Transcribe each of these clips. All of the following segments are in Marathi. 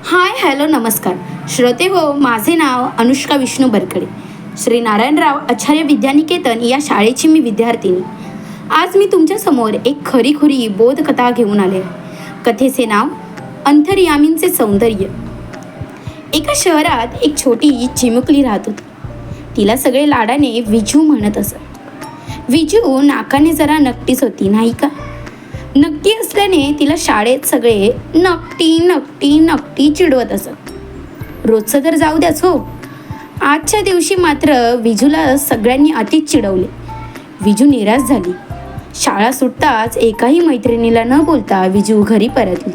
हाय हॅलो नमस्कार श्रोते हो, माझे नाव अनुष्का विष्णू बरकडे. श्री नारायणराव आचार्य विद्यानिकेतन या शाळेची मी विद्यार्थिनी. आज मी तुमच्यासमोर एक खरीखुरी बोधकथा घेऊन आले. कथेचे नाव अंतर्यामींचे सौंदर्य. एका शहरात एक छोटी चिमुकली राहत होती. तिला सगळे लाडाने विजू म्हणत असत. विजू नाकाने जरा नकटीच होती नाही का. नकटी असल्याने तिला शाळेत सगळे नकटी नकटी नकटी चिडवत असत. रोजचं तर जाऊ द्याच हो, आजच्या दिवशी मात्र विजूला सगळ्यांनी अतिच चिडवले. विजू निराश झाली. शाळा सुटताच एकाही मैत्रिणीला न बोलता विजू घरी परतली.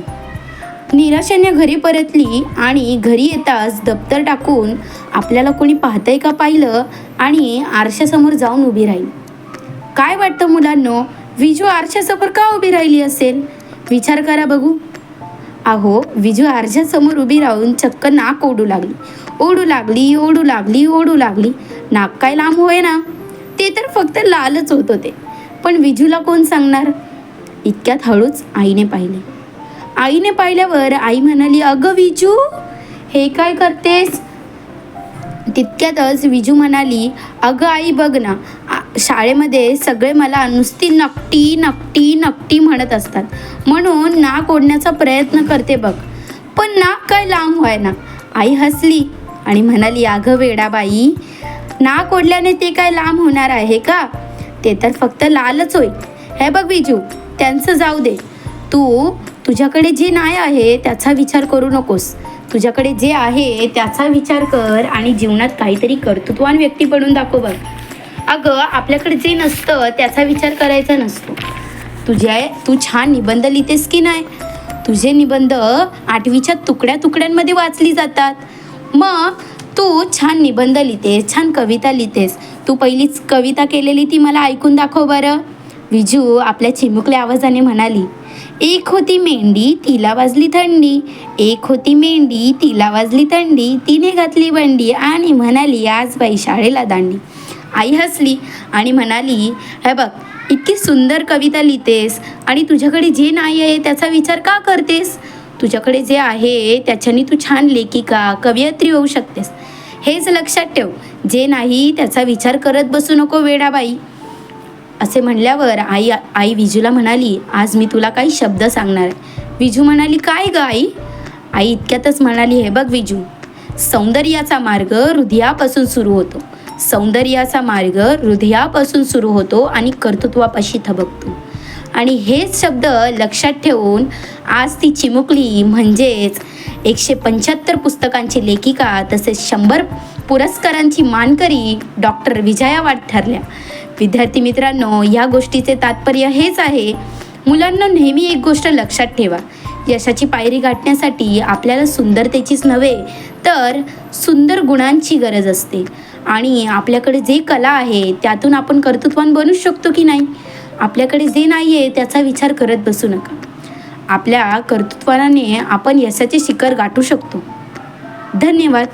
निराशाने घरी परतली आणि घरी येताच दप्तर टाकून आपल्याला कोणी पाहतंय का पाहिलं आणि आरशासमोर जाऊन उभी राहिली. काय वाटतं मुलांनो, विजू आरशासमोर का उभी राहिली असेल? विचार करा बघू. अहो, विजू आरशासमोर उभी राहून चक्क नाक ओढू लागली. ओढू लागली ओढू लागली ओढू लागली. नाक काय लांब होय ना, ते तर फक्त लालच होत होते. पण विजूला कोण सांगणार? इतक्यात हळूच आईने पाहिले. आईने पाहिल्यावर आई म्हणाली, अगं विजू, हे काय करतेस? तितक्यातच विजू म्हणाली, अगं आई बघ ना, शाळेमध्ये सगळे मला नुसती नकटी नकटी नकटी म्हणत असतात, म्हणून नाक ओढण्याचा प्रयत्न करते बघ, पण नाक काय लांब व्हाय ना. आई हसली आणि म्हणाली, अगं वेडाबाई, नाक ओढल्याने ते काय लांब होणार आहे का? ते तर फक्त लालच होईल. हे बघ विजू, त्यांचं जाऊ दे. तुझ्याकडे जे नाही आहे त्याचा विचार करू नकोस. तुझ्याकडे जे आहे त्याचा विचार कर आणि जीवनात काहीतरी कर्तृत्ववान व्यक्ती बनून दाखव बघ. अगं, आपल्याकडे जे नसतं त्याचा विचार करायचा नसतो. तू छान निबंध लिहितेस की नाही? तुझे निबंध 8वीच्या तुकड्यांमध्ये वाचली जातात. मग तू छान निबंध लिहितेस, छान कविता लिहितेस. तू पहिलीच कविता केलेली ती मला ऐकून दाखव बरं. विजू आपल्या चिमुकल्या आवाजाने म्हणाली, एक होती मेंढी, तिला वाजली थंडी. एक होती मेंढी, तिला वाजली थंडी. तिने घातली बंडी आणि म्हणाली, आज बाई शाळेला दांडी. आई हसली आणि म्हणाली, हे बघ, इतकी सुंदर कविता लिहितेस आणि तुझ्याकडे जे नाही आहे त्याचा विचार का करतेस? तुझ्याकडे जे आहे त्याच्याने तू छान लेखिका, कवयित्री होऊ शकतेस. हेच लक्षात ठेव. जे नाही त्याचा विचार करत बसू नको वेडाबाई. असे म्हणल्यावर आई विजूला म्हणाली, आज मी तुला काही शब्द सांगणार आहे. विजू म्हणाली, काय ग आई? आई इतक्यातच म्हणाली, हे बघ विजू, सौंदर्याचा मार्ग हृदयापासून सुरू होतो. सौंदर्याचा मार्ग हृदयापासून सुरू होतो आणि कर्तृत्वापाशी थबकतो. आणि हेच शब्द लक्षात ठेवून आज ती चिमुकली म्हणजेच 175 पुस्तकांची लेखिका तसेच 100 पुरस्कारांची मानकरी डॉक्टर विजया वाट ठरल्या. विद्यार्थी मित्रांनो, या गोष्टीचे तात्पर्य हेच आहे, मुलांना नेहमी एक गोष्ट लक्षात ठेवा, यशाची पायरी गाठण्यासाठी आपल्याला सुंदरतेचीच नव्हे तर सुंदर गुणांची गरज असते. आणि आपल्याकडे जे कला आहे त्यातून आपण कर्तृत्ववान बनू शकतो की नाही. आपल्याकडे जे नाही आहे त्याचा विचार करत बसू नका. आपल्या कर्तृत्वाने आपण यशाचे शिखर गाठू शकतो. धन्यवाद.